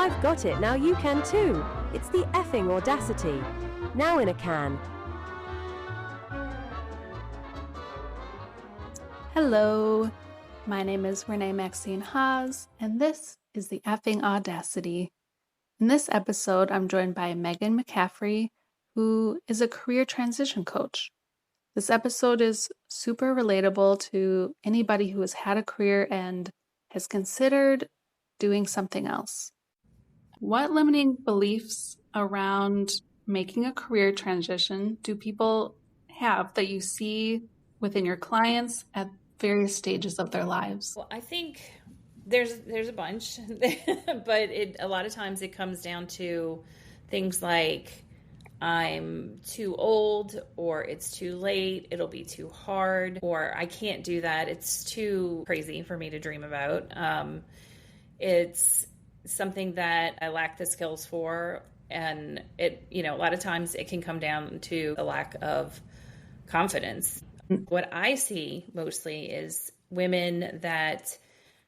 I've got it, now you can too. It's the effing audacity. Now in a can. Hello, my name is Renee Maxine Haas, and this is the effing audacity. In this episode, I'm joined by Megan McCaffrey, who is a career transition coach. This episode is super relatable to anybody who has had a career and has considered doing something else. What limiting beliefs around making a career transition do people have that you see within your clients at various stages of their lives? Well, I think there's a bunch, but a lot of times it comes down to things like I'm too old, or it's too late, it'll be too hard, or I can't do that, it's too crazy for me to dream about. It's something that I lack the skills for, and a lot of times it can come down to a lack of confidence. What I see mostly is women that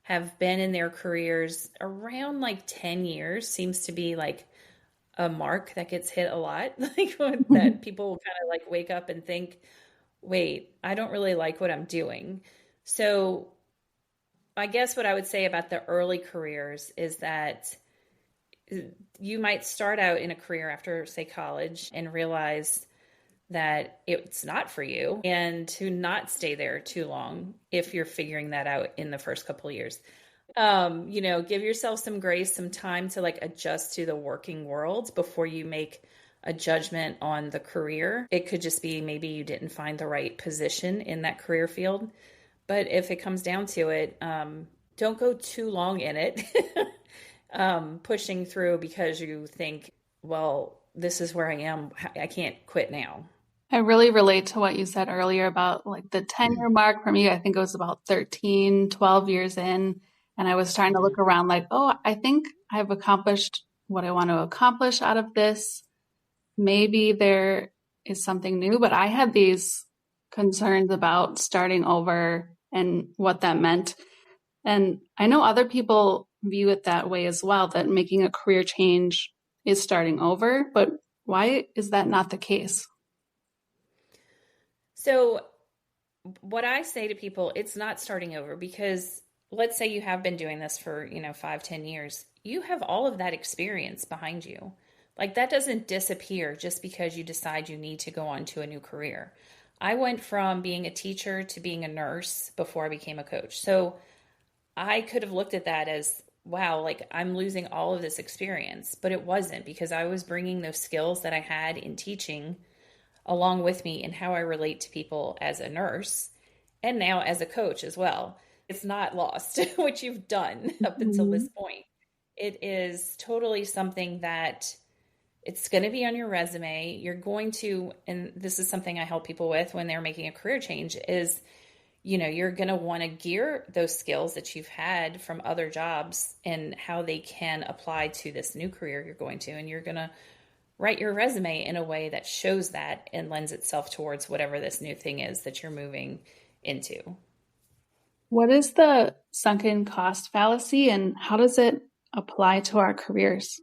have been in their careers around like 10 years seems to be like a mark that gets hit a lot, like that people kind of like wake up and think, wait, I don't really like what I'm doing. So I guess what I would say about the early careers is that you might start out in a career after, say, college and realize that it's not for you, and to not stay there too long if you're figuring that out in the first couple of years. Give yourself some grace, some time to like adjust to the working world before you make a judgment on the career. It could just be maybe you didn't find the right position in that career field. But if it comes down to it, don't go too long in it, pushing through because you think, well, this is where I am. I can't quit now. I really relate to what you said earlier about like the 10-year mark. For me, I think it was about 13, 12 years in. And I was trying to look around like, oh, I think I've accomplished what I want to accomplish out of this. Maybe there is something new, but I had these concerns about starting over and what that meant. And I know other people view it that way as well, that making a career change is starting over. But why is that not the case? So what I say to people, it's not starting over, because let's say you have been doing this for, 5-10 years. You have all of that experience behind you. Like that doesn't disappear just because you decide you need to go on to a new career. I went from being a teacher to being a nurse before I became a coach. So I could have looked at that as, wow, like I'm losing all of this experience, but it wasn't, because I was bringing those skills that I had in teaching along with me in how I relate to people as a nurse and now as a coach as well. It's not lost what you've done up until this point. It is totally something that it's going to be on your resume. You're going to, and this is something I help people with when they're making a career change, is, you're going to want to gear those skills that you've had from other jobs and how they can apply to this new career you're going to. And you're going to write your resume in a way that shows that and lends itself towards whatever this new thing is that you're moving into. What is the sunken cost fallacy, and how does it apply to our careers?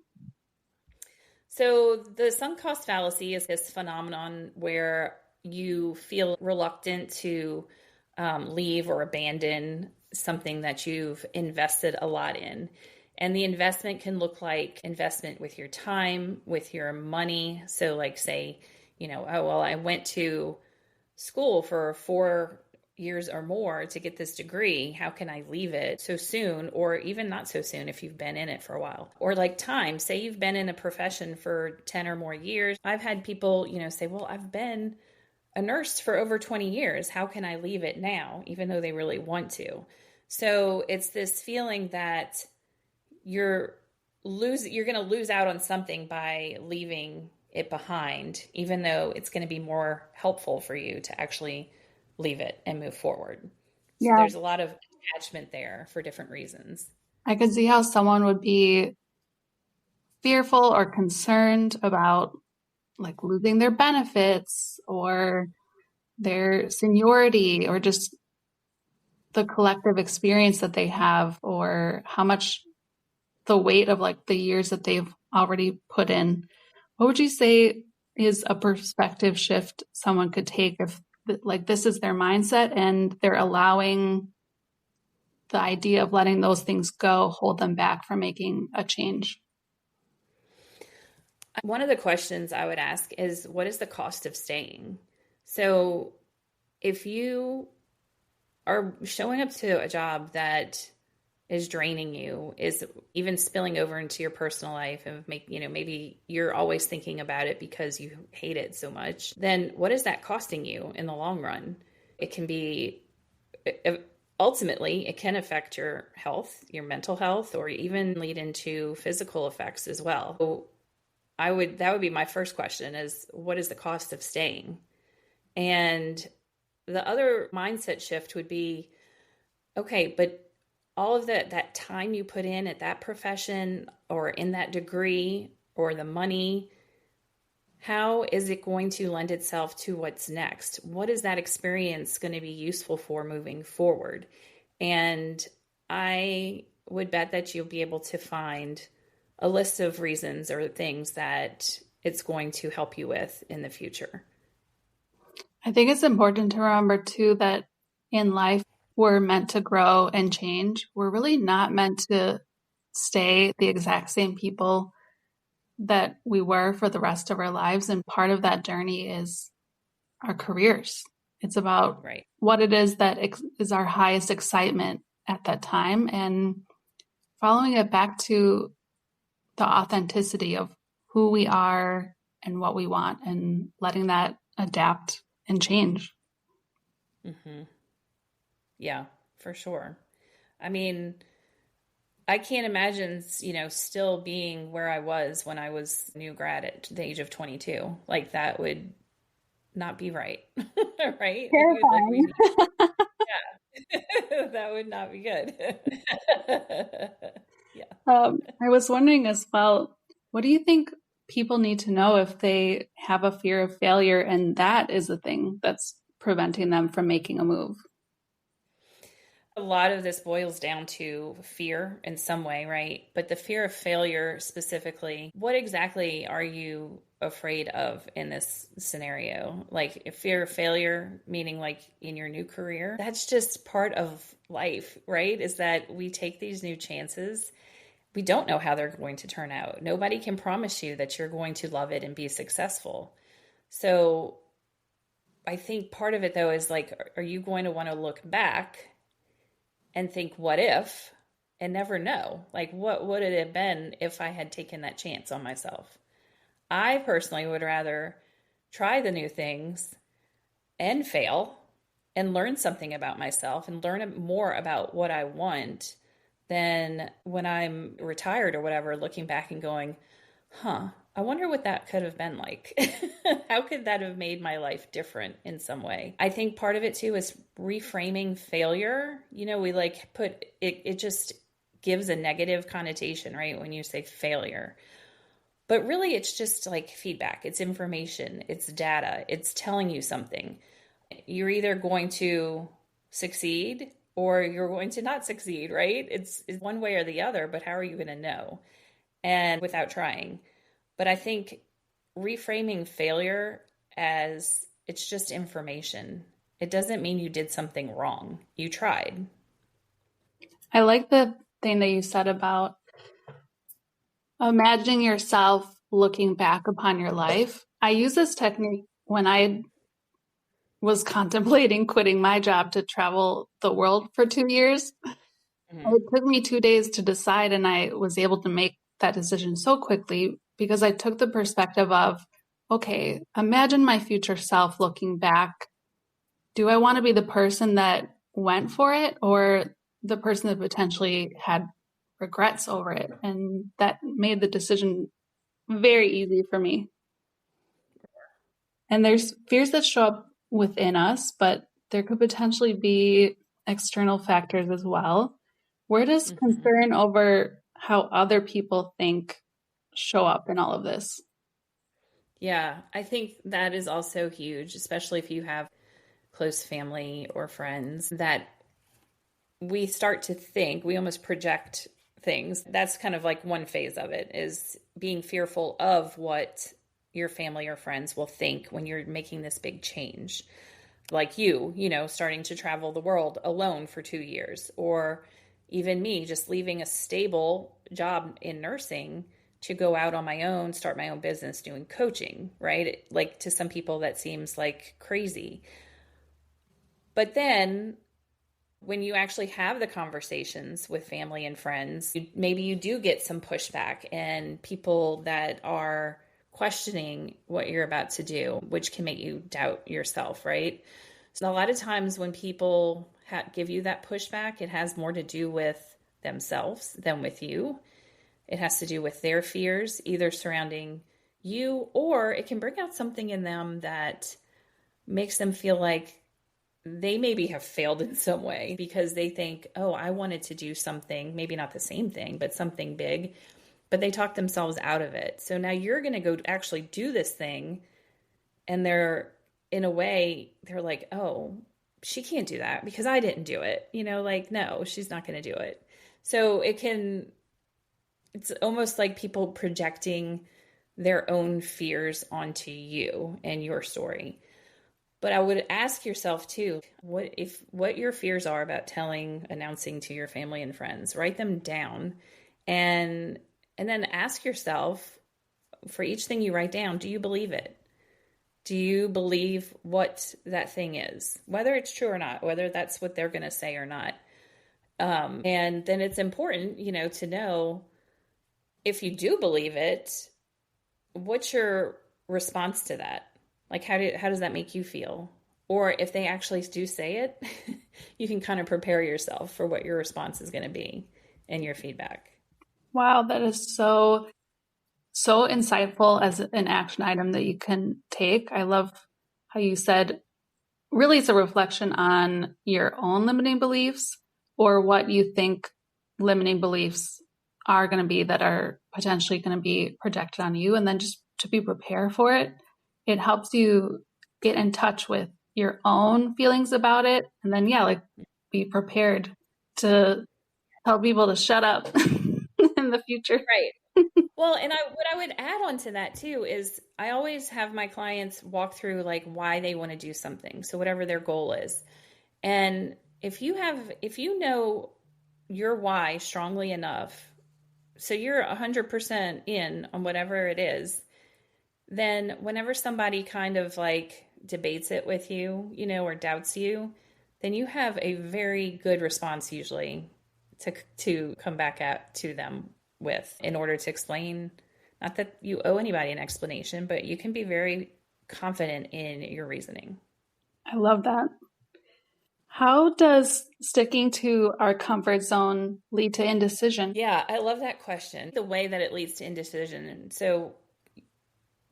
So the sunk cost fallacy is this phenomenon where you feel reluctant to leave or abandon something that you've invested a lot in. And the investment can look like investment with your time, with your money. So like say, I went to school for 4 years or more to get this degree. How can I leave it so soon, or even not so soon if you've been in it for a while? Or like time, say you've been in a profession for 10 or more years. I've had people, say, well, I've been a nurse for over 20 years. How can I leave it now, even though they really want to? So it's this feeling that you're going to lose out on something by leaving it behind, even though it's going to be more helpful for you to actually leave it and move forward. So there's a lot of attachment there for different reasons. I could see how someone would be fearful or concerned about like losing their benefits or their seniority or just the collective experience that they have, or how much the weight of like the years that they've already put in. What would you say is a perspective shift someone could take if like this is their mindset and they're allowing the idea of letting those things go hold them back from making a change? One of the questions I would ask is, what is the cost of staying? So if you are showing up to a job that is draining you, is even spilling over into your personal life and maybe you're always thinking about it because you hate it so much, then what is that costing you in the long run? It can be, ultimately, it can affect your health, your mental health, or even lead into physical effects as well. So that would be my first question is, what is the cost of staying? And the other mindset shift would be, okay, but all of that time you put in at that profession or in that degree or the money, how is it going to lend itself to what's next? What is that experience going to be useful for moving forward? And I would bet that you'll be able to find a list of reasons or things that it's going to help you with in the future. I think it's important to remember too that in life, we're meant to grow and change. We're really not meant to stay the exact same people that we were for the rest of our lives. And part of that journey is our careers. It's about what it is that is our highest excitement at that time and following it back to the authenticity of who we are and what we want and letting that adapt and change. Mm-hmm. Yeah, for sure. I mean, I can't imagine, still being where I was when I was new grad at the age of 22. Like that would not be right. Right? Terrifying. Yeah. That would not be good. Yeah. I was wondering as well, what do you think people need to know if they have a fear of failure and that is the thing that's preventing them from making a move? A lot of this boils down to fear in some way, right? But the fear of failure specifically, what exactly are you afraid of in this scenario? Like a fear of failure, meaning like in your new career, that's just part of life, right? Is that we take these new chances. We don't know how they're going to turn out. Nobody can promise you that you're going to love it and be successful. So I think part of it though is like, are you going to want to look back and think, what if, and never know? Like, what would it have been if I had taken that chance on myself? I personally would rather try the new things and fail and learn something about myself and learn more about what I want than when I'm retired or whatever, looking back and going, I wonder what that could have been like. How could that have made my life different in some way? I think part of it too is reframing failure. We like put it just gives a negative connotation, right? When you say failure. But really it's just like feedback. It's information. It's data. It's telling you something. You're either going to succeed or you're going to not succeed, right? It's one way or the other, but how are you going to know? And without trying. But I think reframing failure as it's just information. It doesn't mean you did something wrong. You tried. I like the thing that you said about imagining yourself looking back upon your life. I use this technique when I was contemplating quitting my job to travel the world for 2 years. Mm-hmm. It took me 2 days to decide, and I was able to make that decision so quickly because I took the perspective of, okay, imagine my future self looking back. Do I want to be the person that went for it or the person that potentially had regrets over it? And that made the decision very easy for me. And there's fears that show up within us, but there could potentially be external factors as well. Where does concern over how other people think show up in all of this? Yeah, I think that is also huge, especially if you have close family or friends, that we start to think, we almost project things. That's kind of like one phase of it, is being fearful of what your family or friends will think when you're making this big change. Like starting to travel the world alone for 2 years, or even me just leaving a stable job in nursing to go out on my own, start my own business doing coaching, right? Like, to some people that seems like crazy. But then when you actually have the conversations with family and friends, maybe you do get some pushback and people that are questioning what you're about to do, which can make you doubt yourself, right? So a lot of times when people give you that pushback, it has more to do with themselves than with you. It has to do with their fears, either surrounding you, or it can bring out something in them that makes them feel like they maybe have failed in some way, because they think, oh, I wanted to do something, maybe not the same thing, but something big, but they talk themselves out of it. So now you're going to go actually do this thing, and in a way, they're like, oh, she can't do that because I didn't do it. No, she's not going to do it. So it's almost like people projecting their own fears onto you and your story. But I would ask yourself too, what your fears are about announcing to your family and friends. Write them down, and then ask yourself, for each thing you write down, do you believe it? Do you believe what that thing is, whether it's true or not, whether that's what they're going to say or not? And then it's important, to know, if you do believe it, what's your response to that? Like, how does that make you feel? Or if they actually do say it, you can kind of prepare yourself for what your response is going to be and your feedback. Wow, that is so insightful as an action item that you can take. I love how you said, really it's a reflection on your own limiting beliefs, or what you think limiting beliefs are going to be that are potentially going to be projected on you, and then just to be prepared for it. It helps you get in touch with your own feelings about it, and then be prepared to tell people to shut up in the future. Right. Well, and what I would add on to that too is, I always have my clients walk through like why they want to do something. So whatever their goal is. And if you know your why strongly enough, so you're 100% in on whatever it is, then whenever somebody kind of like debates it with you, or doubts you, then you have a very good response usually to come back to them with, in order to explain. Not that you owe anybody an explanation, but you can be very confident in your reasoning. I love that. How does sticking to our comfort zone lead to indecision? Yeah, I love that question. The way that it leads to indecision. And so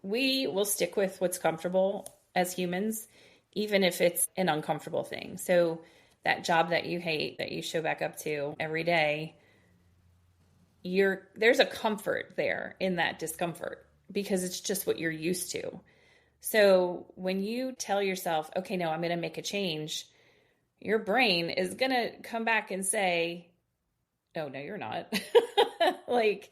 we will stick with what's comfortable as humans, even if it's an uncomfortable thing. So that job that you hate, that you show back up to every day, there's a comfort there in that discomfort, because it's just what you're used to. So when you tell yourself, okay, no, I'm going to make a change, your brain is going to come back and say, oh, no, you're not. Like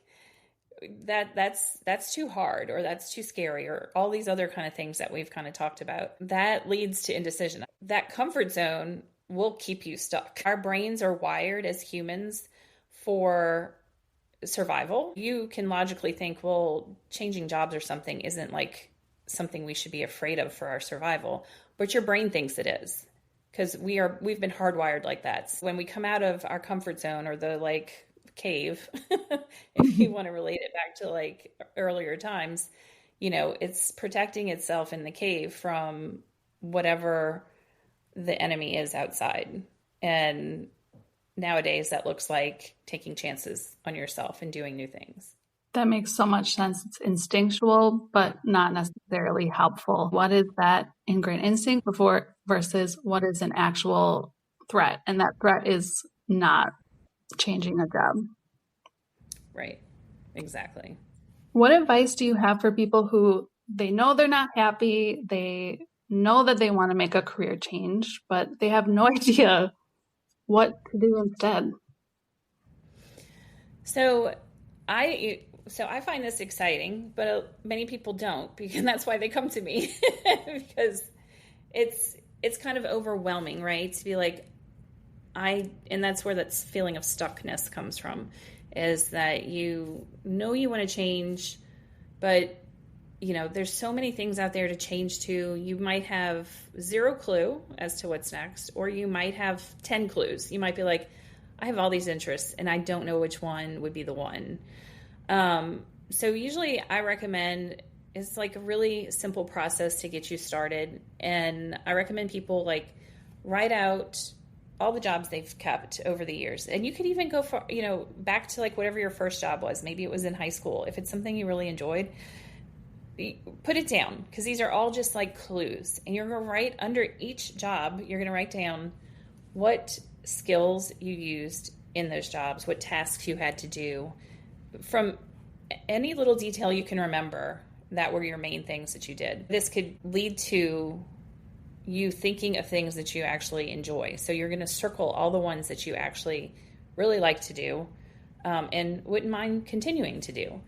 that's too hard, or that's too scary, or all these other kind of things that we've kind of talked about. That leads to indecision. That comfort zone will keep you stuck. Our brains are wired as humans for survival. You can logically think, well, changing jobs or something isn't like something we should be afraid of for our survival, but your brain thinks it is, because we've been hardwired like that. When we come out of our comfort zone, or the like cave, if you want to relate it back to like earlier times, it's protecting itself in the cave from whatever the enemy is outside. And nowadays that looks like taking chances on yourself and doing new things. That makes so much sense. It's instinctual, but not necessarily helpful. What is that ingrained instinct versus what is an actual threat? And that threat is not changing a job. Right. Exactly. What advice do you have for people who they know they're not happy, they know that they want to make a career change, but they have no idea what to do instead? So I find this exciting, but many people don't, because that's why they come to me because it's kind of overwhelming, right? To be like, and that's where that feeling of stuckness comes from, is that you want to change, but there's so many things out there to change to. You might have zero clue as to what's next, or you might have 10 clues. You might be like, I have all these interests and I don't know which one would be the one. So usually I recommend, it's like a really simple process to get you started. And I recommend people like write out all the jobs they've kept over the years. And you could even go for, back to like whatever your first job was. Maybe it was in high school. If it's something you really enjoyed, put it down, because these are all just like clues. And you're going to write under each job, you're going to write down what skills you used in those jobs, what tasks you had to do, from any little detail you can remember that were your main things that you did. This could lead to you thinking of things that you actually enjoy. So you're going to circle all the ones that you actually really like to do, and wouldn't mind continuing to do.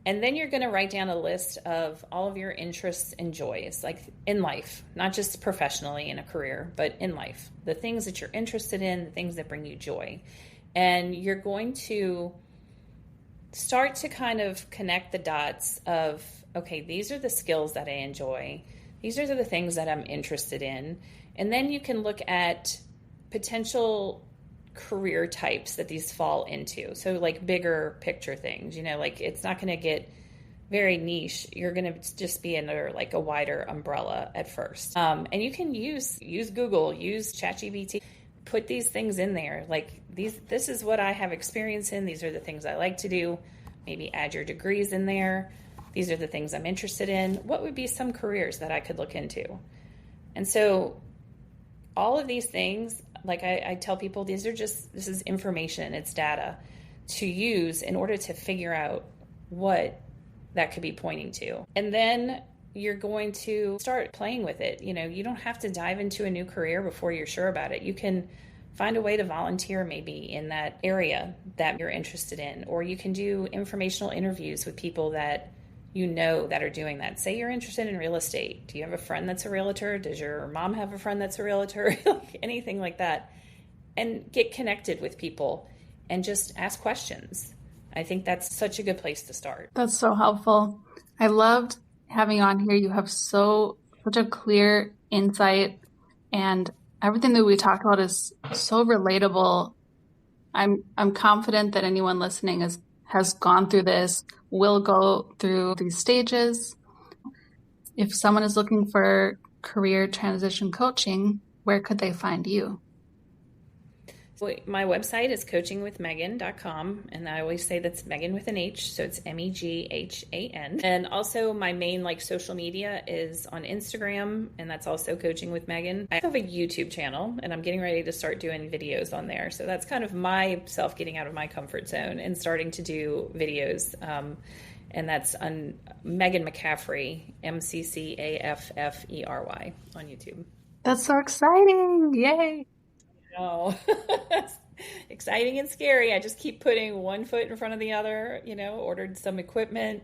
And then you're going to write down a list of all of your interests and joys, like in life, not just professionally in a career, but in life, the things that you're interested in, the things that bring you joy. And you're going to start to kind of connect the dots of, okay, these are the skills that I enjoy. These are the things that I'm interested in. And then you can look at potential career types that these fall into. So like bigger picture things, like it's not going to get very niche. You're going to just be under like a wider umbrella at first. And you can use Google, use ChatGPT, put these things in there. Like this is what I have experience in. These are the things I like to do. Maybe add your degrees in there. These are the things I'm interested in. What would be some careers that I could look into? And so all of these things, like I tell people, this is information, it's data to use in order to figure out what that could be pointing to. And then you're going to start playing with it. You don't have to dive into a new career before you're sure about it. You can find a way to volunteer maybe in that area that you're interested in, or you can do informational interviews with people that that are doing that. Say you're interested in real estate. Do you have a friend that's a realtor? Does your mom have a friend that's a realtor? Anything like that. And get connected with people and just ask questions. I think that's such a good place to start. That's so helpful. I loved having you on here. You have such a clear insight, and everything that we talked about is so relatable. I'm confident that anyone listening has gone through this, will go through these stages. If someone is looking for career transition coaching, where could they find you? My website is coachingwithmegan.com, and I always say that's Megan with an H, so it's Meghan. And also my main social media is on Instagram, and that's also Coaching with Megan. I have a YouTube channel, and I'm getting ready to start doing videos on there. So that's kind of myself getting out of my comfort zone and starting to do videos. And that's on Megan McCaffrey, McCaffrey on YouTube. That's so exciting. Yay. No, exciting and scary. I just keep putting one foot in front of the other, ordered some equipment,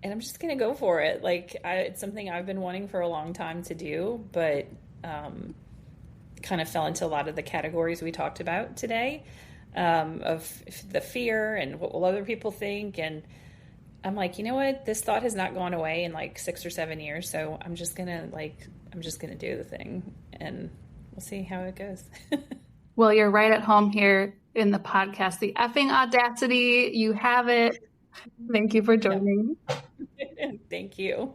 and I'm just going to go for it. It's something I've been wanting for a long time to do, but kind of fell into a lot of the categories we talked about today, of the fear and what will other people think. And I'm like, you know what? This thought has not gone away in 6 or 7 years. So I'm just going to do the thing, and we'll see how it goes. Well, you're right at home here in the podcast. The effing audacity. You have it. Thank you for joining. Thank you.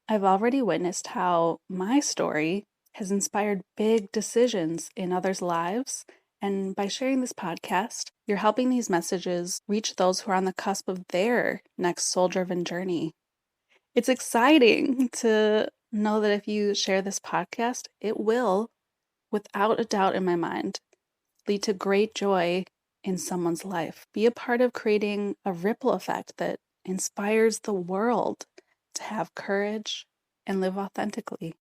I've already witnessed how my story has inspired big decisions in others' lives. And by sharing this podcast, you're helping these messages reach those who are on the cusp of their next soul-driven journey. It's exciting to know that if you share this podcast, it will, without a doubt in my mind, lead to great joy in someone's life. Be a part of creating a ripple effect that inspires the world to have courage and live authentically.